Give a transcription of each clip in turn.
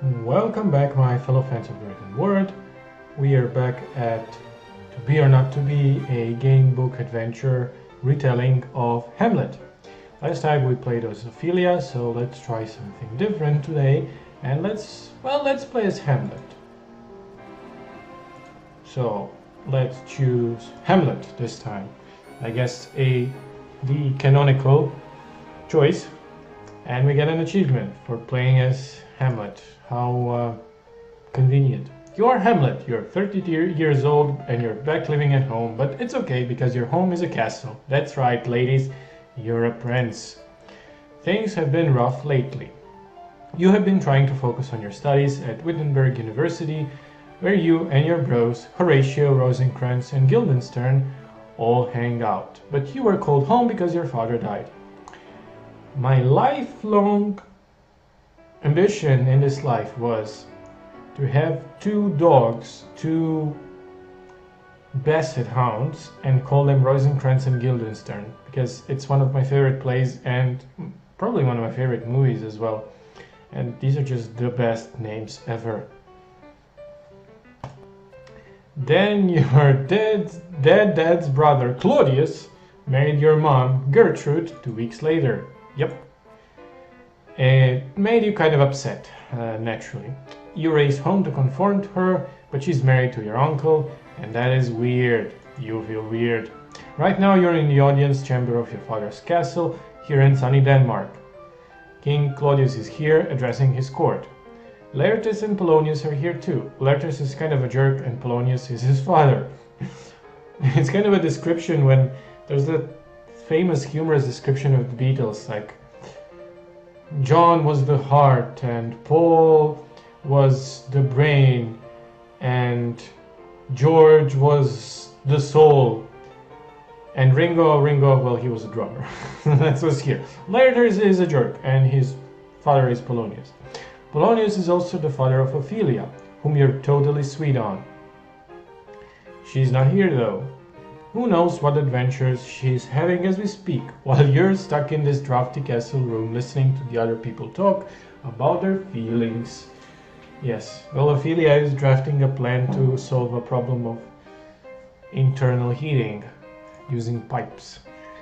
Welcome back, my fellow fans of the written word. We are back at To Be or Not to Be, a game book adventure retelling of Hamlet. Last time we played as Ophelia, so let's try something different today, and let's play as Hamlet. So let's choose Hamlet this time. I guess the canonical choice, and we get an achievement for playing as Hamlet. How convenient. You are Hamlet, you're 30 years old and you're back living at home, but it's okay because your home is a castle. That's right, ladies, you're a prince. Things have been rough lately. You have been trying to focus on your studies at Wittenberg University, where you and your bros, Horatio, Rosencrantz and Guildenstern, all hang out. But you were called home because your father died. My lifelong ambition in this life was to have two dogs, two basset hounds, and call them Rosencrantz and Guildenstern, because it's one of my favorite plays and probably one of my favorite movies as well. And these are just the best names ever. Then your dad's brother Claudius married your mom Gertrude 2 weeks later. Yep. It made you kind of upset, naturally. You race home to conform to her, but she's married to your uncle, and that is weird. You feel weird. Right now you're in the audience chamber of your father's castle, here in sunny Denmark. King Claudius is here, addressing his court. Laertes and Polonius are here too. Laertes is kind of a jerk, and Polonius is his father. It's kind of a description when there's that famous humorous description of the Beatles, like John was the heart and Paul was the brain and George was the soul and Ringo, well, he was a drummer. That was here. Laertes is a jerk and his father is Polonius. Polonius is also the father of Ophelia, whom you're totally sweet on. She's not here though. Who knows what adventures she's having as we speak, while you're stuck in this drafty castle room listening to the other people talk about their feelings. Yes, well, Ophelia is drafting a plan to solve a problem of internal heating using pipes.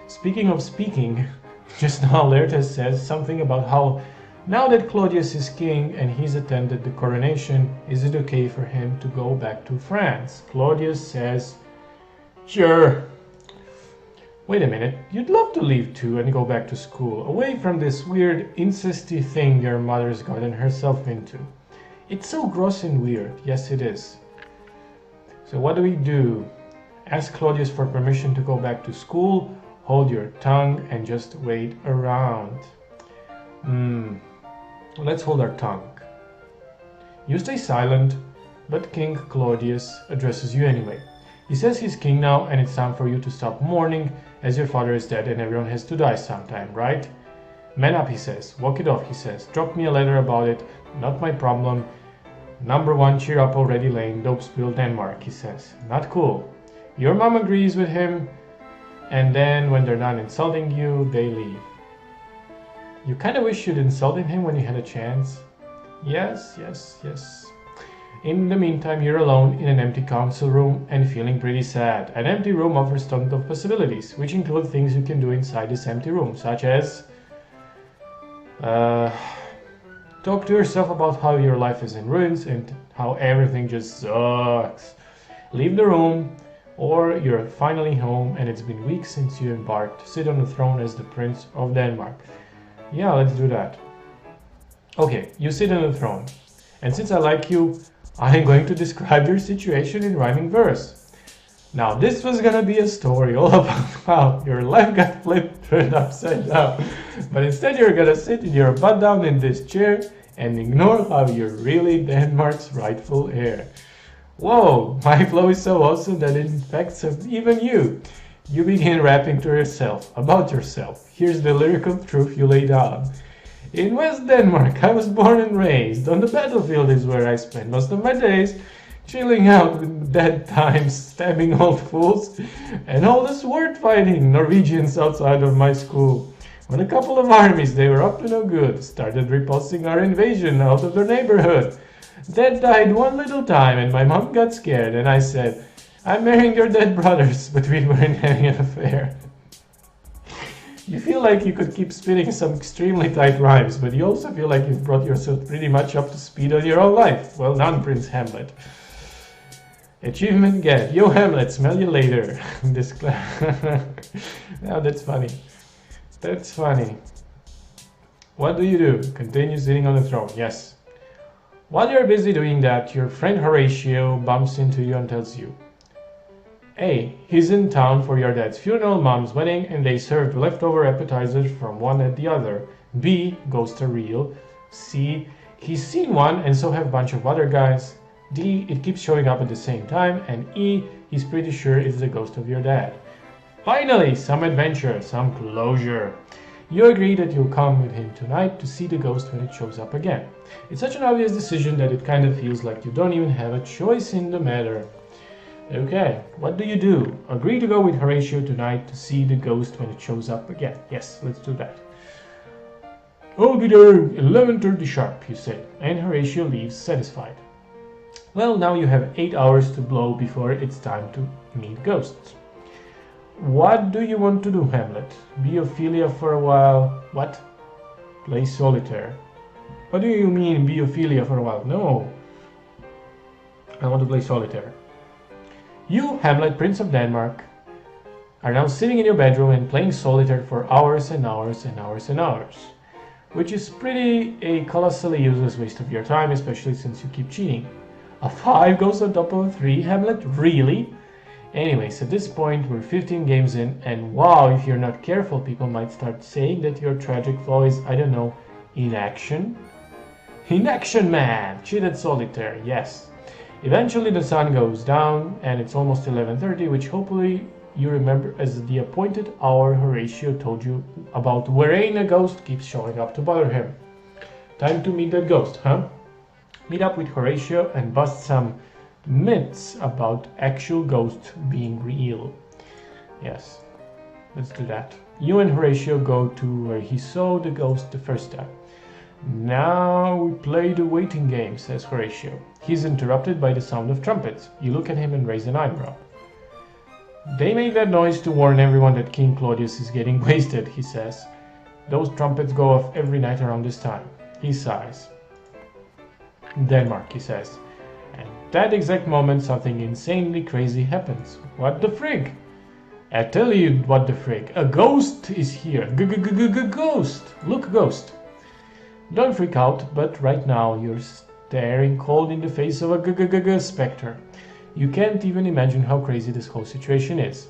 Speaking of speaking, just now Laertes says something about how now that Claudius is king and he's attended the coronation, is it okay for him to go back to France? Claudius says, sure. Wait a minute, you'd love to leave too and go back to school, away from this weird incesty thing your mother's gotten herself into. It's so gross and weird, yes it is. So what do? Ask Claudius for permission to go back to school, hold your tongue and just wait around. Let's hold our tongue. You stay silent, but King Claudius addresses you anyway. He says he's king now and it's time for you to stop mourning as your father is dead and everyone has to die sometime, right? Man up, he says. Walk it off, he says. Drop me a letter about it. Not my problem. Number 1, cheer up already, Lane. Dope spill Denmark, he says. Not cool. Your mom agrees with him, and then when they're done insulting you, they leave. You kind of wish you'd insulted him when you had a chance. Yes. In the meantime, you're alone in an empty council room and feeling pretty sad. An empty room offers tons of possibilities, which include things you can do inside this empty room, such as talk to yourself about how your life is in ruins and how everything just sucks. Leave the room, or you're finally home and it's been weeks since you embarked to sit on the throne as the Prince of Denmark. Yeah, let's do that. Okay, you sit on the throne, and since I like you, I'm going to describe your situation in rhyming verse. Now, this was gonna be a story all about how your life got flipped, turned upside down, but instead you're gonna sit with your butt down in this chair and ignore how you're really Denmark's rightful heir. Whoa, my flow is so awesome that it infects even you. You begin rapping to yourself, about yourself. Here's the lyrical truth you lay down. In West Denmark, I was born and raised. On the battlefield is where I spend most of my days, chilling out with dead times, stabbing old fools, and all the sword fighting Norwegians outside of my school. When a couple of armies, they were up to no good, started repulsing our invasion out of their neighborhood. Dad died one little time and my mom got scared and I said, I'm marrying your dead brothers, but we weren't having an affair. You feel like you could keep spitting some extremely tight rhymes, but you also feel like you've brought yourself pretty much up to speed on your own life. Well done, Prince Hamlet. Achievement get. Yo, Hamlet, smell you later. Now that's funny. That's funny. What do you do? Continue sitting on the throne. Yes. While you're busy doing that, your friend Horatio bumps into you and tells you, A. He's in town for your dad's funeral, mom's wedding, and they served leftover appetizers from one at the other. B. Ghosts are real. C. He's seen one and so have a bunch of other guys. D. It keeps showing up at the same time. And E. He's pretty sure it's the ghost of your dad. Finally, some adventure, some closure. You agree that you'll come with him tonight to see the ghost when it shows up again. It's such an obvious decision that it kind of feels like you don't even have a choice in the matter. Okay, what do you do? Agree to go with Horatio tonight to see the ghost when it shows up again. Yes, let's do that. I'll be there 11:30 sharp, you say, and Horatio leaves satisfied. Well, now you have 8 hours to blow before it's time to meet ghosts. What do you want to do, Hamlet? Be Ophelia for a while? What? Play solitaire. What do you mean, be Ophelia for a while? No. I want to play solitaire. You, Hamlet, Prince of Denmark, are now sitting in your bedroom and playing solitaire for hours and hours and hours and hours, which is pretty a colossally useless waste of your time, especially since you keep cheating. A 5 goes on top of a 3, Hamlet? Really? Anyways, at this point, we're 15 games in, and wow, if you're not careful, people might start saying that your tragic flaw is, I don't know, inaction? Inaction, man! Cheated solitaire, yes. Eventually the sun goes down and it's almost 11:30, which hopefully you remember as the appointed hour Horatio told you about wherein a ghost keeps showing up to bother him. Time to meet that ghost, huh? Meet up with Horatio and bust some myths about actual ghosts being real. Yes, let's do that. You and Horatio go to where he saw the ghost the first time. Now we play the waiting game, says Horatio. He's interrupted by the sound of trumpets. You look at him and raise an eyebrow. They make that noise to warn everyone that King Claudius is getting wasted, he says. Those trumpets go off every night around this time. He sighs. Denmark, he says. And that exact moment something insanely crazy happens. What the frig? I tell you what the frig. A ghost is here. Ghost. Look, ghost. Don't freak out, but right now you're staring cold in the face of a specter. You can't even imagine how crazy this whole situation is.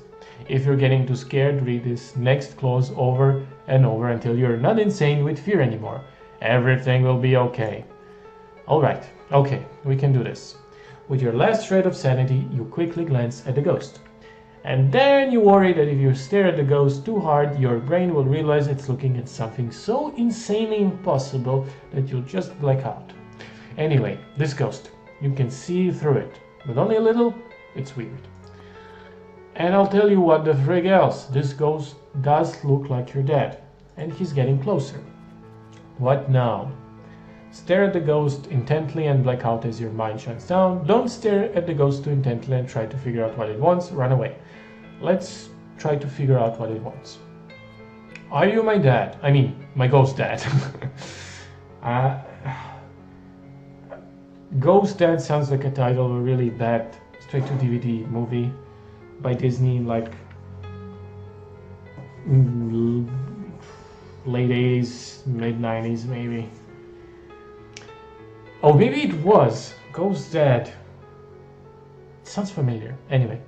If you're getting too scared, read this next clause over and over until you're not insane with fear anymore. Everything will be okay. Alright, okay, we can do this. With your last shred of sanity, you quickly glance at the ghost. And then you worry that if you stare at the ghost too hard, your brain will realize it's looking at something so insanely impossible that you'll just black out. Anyway, this ghost, you can see through it, but only a little. It's weird. And I'll tell you what the frig else, this ghost does look like your dad, and he's getting closer. What now? Stare at the ghost intently and black out as your mind shuts down. Don't stare at the ghost too intently and try to figure out what it wants. Run away. Let's try to figure out what it wants. Are you my dad? I mean, my ghost dad. Ghost Dad sounds like a title of a really bad straight-to-DVD movie by Disney, like late 80s, mid 90s maybe. Oh, maybe it was Ghost Dad. It sounds familiar. Anyway,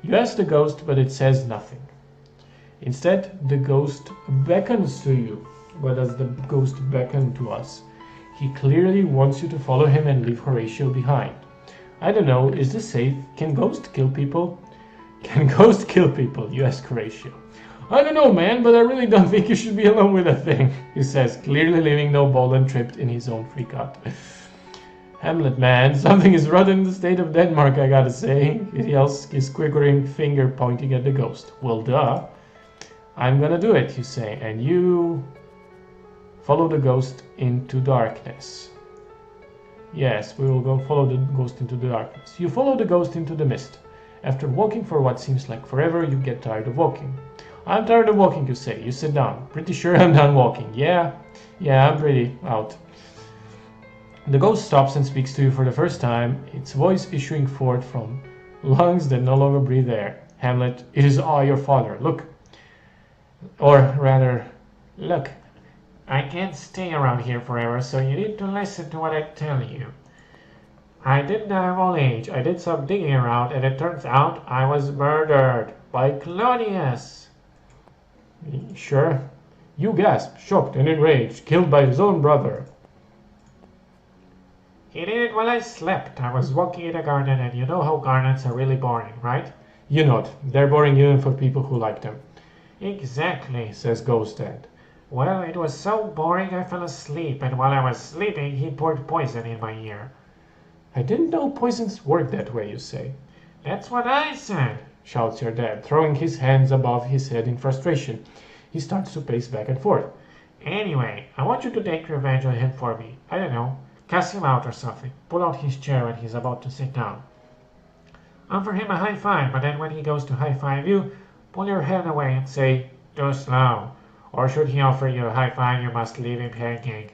you ask the ghost, but it says nothing. Instead, the ghost beckons to you. What does the ghost beckon to us? He clearly wants you to follow him and leave Horatio behind. I don't know, is this safe? Can ghosts kill people? Can ghosts kill people? You ask Horatio. I don't know, man, but I really don't think you should be alone with that thing, he says, clearly leaving no ball untripped in his own freakout. Hamlet, man, something is rotten in the state of Denmark, I gotta say, he yells, his quivering finger pointing at the ghost. Well, duh. I'm gonna do it, you say, and you follow the ghost into darkness. Yes, we will go follow the ghost into the darkness. You follow the ghost into the mist. After walking for what seems like forever, you get tired of walking. I'm tired of walking, you say. You sit down. Pretty sure I'm done walking. Yeah, I'm pretty out. The ghost stops and speaks to you for the first time, its voice issuing forth from lungs that no longer breathe air. Hamlet, it is I, your father. Look. Or rather, look. I can't stay around here forever, so you need to listen to what I tell you. I didn't have old age. I did some digging around, and it turns out I was murdered by Claudius. Sure. You gasp, shocked and enraged, killed by his own brother. He did it while I slept. I was walking in a garden, and you know how gardens are really boring, right? You nod. They're boring even for people who like them. Exactly, says Ghost Dad. Well, it was so boring I fell asleep, and while I was sleeping, he poured poison in my ear. I didn't know poisons work that way, you say. That's what I said, shouts your dad, throwing his hands above his head in frustration. He starts to pace back and forth. Anyway, I want you to take revenge on him for me. I don't know, cast him out or something. Pull out his chair when he's about to sit down. Offer him a high five, but then when he goes to high five you, pull your hand away and say, too slow. Or should he offer you a high five, you must leave him hanging.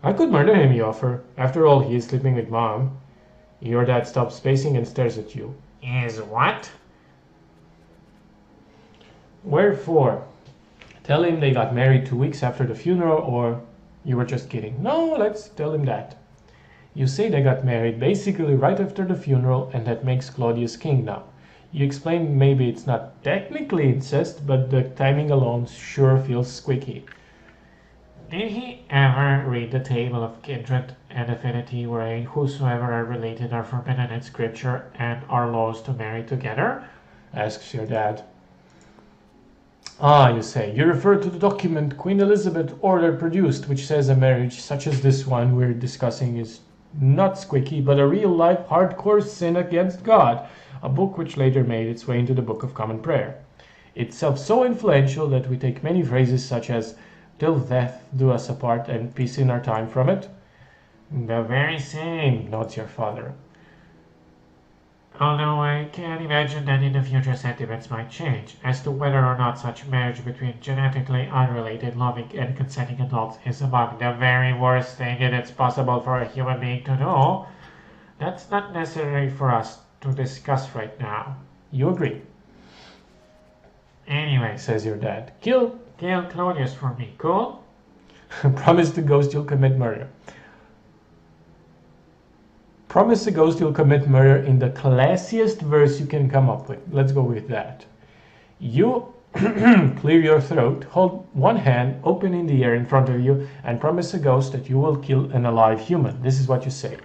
I could murder him, you offer. After all, he is sleeping with Mom. Your dad stops pacing and stares at you. Is what? Wherefore? Tell him they got married 2 weeks after the funeral, or you were just kidding. No, let's tell him that. You say they got married basically right after the funeral, and that makes Claudius king now. You explain maybe it's not technically incest, but the timing alone sure feels squeaky. Did he ever read the table of kindred and affinity wherein whosoever are related are forbidden in scripture and are laws to marry together? Asks your dad. Ah, you say, you refer to the document Queen Elizabeth ordered produced, which says a marriage such as this one we're discussing is not squeaky, but a real-life hardcore sin against God, a book which later made its way into the Book of Common Prayer. Itself so influential that we take many phrases such as till death do us apart and peace in our time from it. The very same, nods your father. Although I can imagine that in the future sentiments might change as to whether or not such marriage between genetically unrelated, loving and consenting adults is among the very worst thing it's possible for a human being to do. That's not necessary for us to discuss right now. You agree? Anyway, says your dad, kill Claudius for me, cool? Promise the ghost you'll commit murder. Promise the ghost you'll commit murder in the classiest verse you can come up with. Let's go with that. You clear your throat, hold one hand open in the air in front of you, and promise a ghost that you will kill an alive human. This is what you say.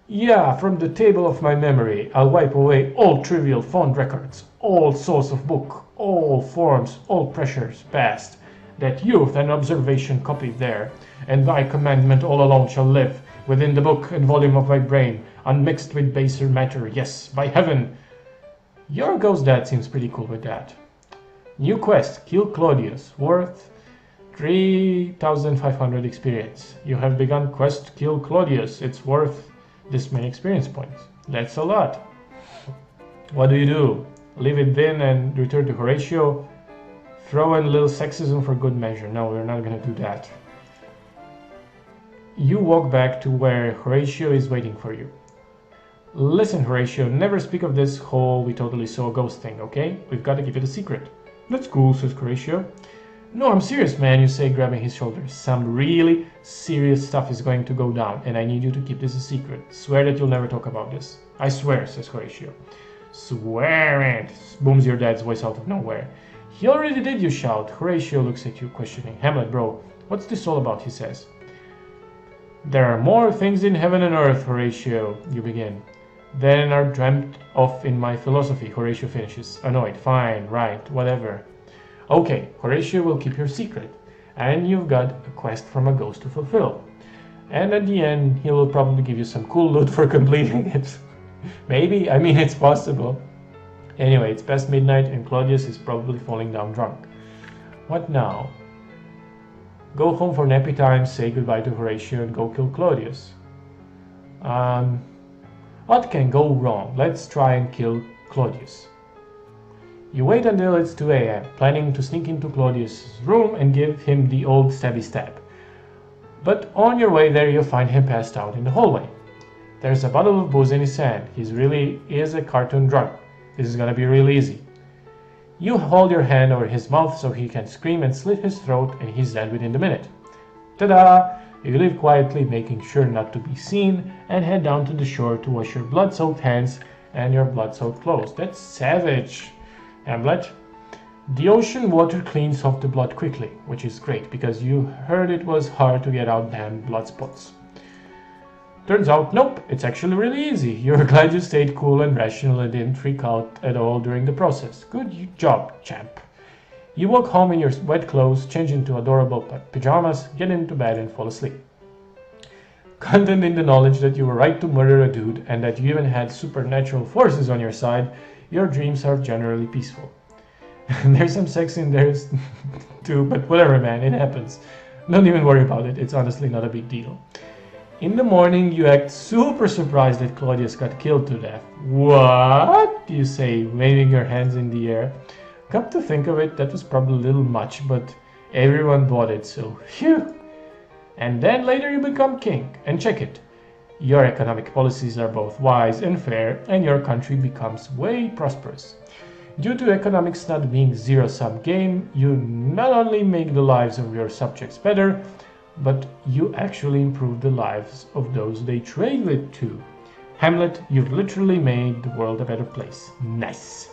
Yeah, from the table of my memory, I'll wipe away all trivial phone records, all source of book, all forms, all pressures past, that youth and observation copied there, and thy commandment all alone shall live, within the book and volume of my brain, unmixed with baser matter, yes, by heaven. Your ghost dad seems pretty cool with that. New quest, kill Claudius, worth 3,500 experience. You have begun quest, kill Claudius, it's worth this many experience points. That's a lot. What do? Leave it then and return to Horatio? Throw in a little sexism for good measure. No, we're not gonna do that. You walk back to where Horatio is waiting for you. Listen, Horatio, never speak of this whole we totally saw a ghost thing, okay? We've got to keep it a secret. That's cool, says Horatio. No, I'm serious, man, you say, grabbing his shoulders. Some really serious stuff is going to go down, and I need you to keep this a secret. Swear that you'll never talk about this. I swear, says Horatio. Swear it, booms your dad's voice out of nowhere. He already did, you shout. Horatio looks at you, questioning. Hamlet, bro, what's this all about, he says. There are more things in heaven and earth, Horatio, you begin. Than are dreamt of in my philosophy, Horatio finishes. Annoyed. Fine, right, whatever. Okay, Horatio will keep your secret, and you've got a quest from a ghost to fulfill. And at the end, he will probably give you some cool loot for completing it. Maybe, I mean, it's possible. Anyway, it's past midnight, and Claudius is probably falling down drunk. What now? Go home for nappy time, say goodbye to Horatio, and go kill Claudius. What can go wrong? Let's try and kill Claudius. You wait until it's 2 a.m., planning to sneak into Claudius' room and give him the old stabby stab. But on your way there, you'll find him passed out in the hallway. There's a bottle of booze in his hand. He really is a cartoon drunk. This is gonna be real easy. You hold your hand over his mouth so he can scream and slit his throat, and he's dead within the minute. Ta-da! You leave quietly, making sure not to be seen, and head down to the shore to wash your blood-soaked hands and your blood-soaked clothes. That's savage, Hamlet. The ocean water cleans off the blood quickly, which is great, because you heard it was hard to get out damn blood spots. Turns out, nope, it's actually really easy. You're glad you stayed cool and rational and didn't freak out at all during the process. Good job, champ. You walk home in your wet clothes, change into adorable pajamas, get into bed and fall asleep. Content in the knowledge that you were right to murder a dude and that you even had supernatural forces on your side, your dreams are generally peaceful. There's some sex in there too, but whatever, man, it happens. Don't even worry about it, it's honestly not a big deal. In the morning, you act super surprised that Claudius got killed to death. What? You say, waving your hands in the air. Come to think of it, that was probably a little much, but everyone bought it, so phew. And then later you become king, and check it. Your economic policies are both wise and fair, and your country becomes way prosperous. Due to economics not being zero-sum game, you not only make the lives of your subjects better, but you actually improve the lives of those they trade with too. Hamlet, you've literally made the world a better place. Nice.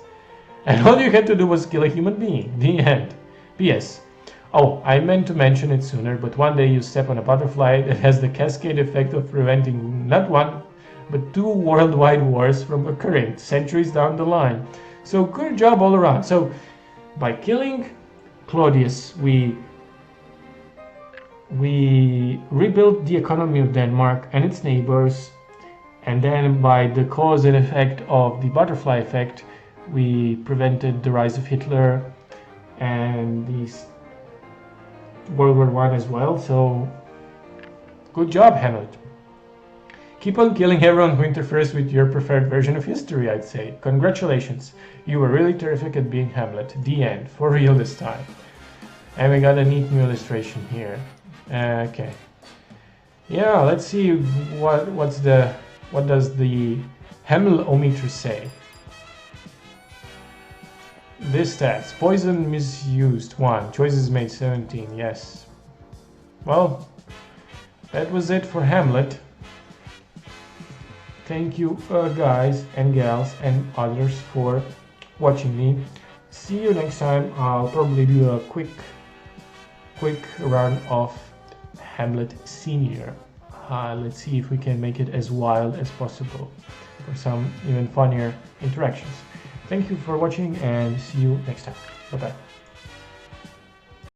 And all you had to do was kill a human being. The end. P.S. Oh, I meant to mention it sooner, but one day you step on a butterfly that has the cascade effect of preventing not one, but 2 worldwide wars from occurring centuries down the line. So good job all around. So by killing Claudius, we rebuilt the economy of Denmark and its neighbors, and then by the cause and effect of the butterfly effect, we prevented the rise of Hitler and the World War I as well. So good job, Hamlet. Keep on killing everyone who interferes with your preferred version of history, I'd say. Congratulations, you were really terrific at being Hamlet. The end, for real this time. And we got a neat new illustration here. Okay. Yeah, let's see what does the Hamlet-o-meter say. This stats: poison misused 1, choices made 17. Yes. Well, that was it for Hamlet. Thank you guys and gals and others for watching me. See you next time. I'll probably do a quick run of Hamlet Senior. Let's see if we can make it as wild as possible for some even funnier interactions. Thank you for watching and see you next time. Bye bye.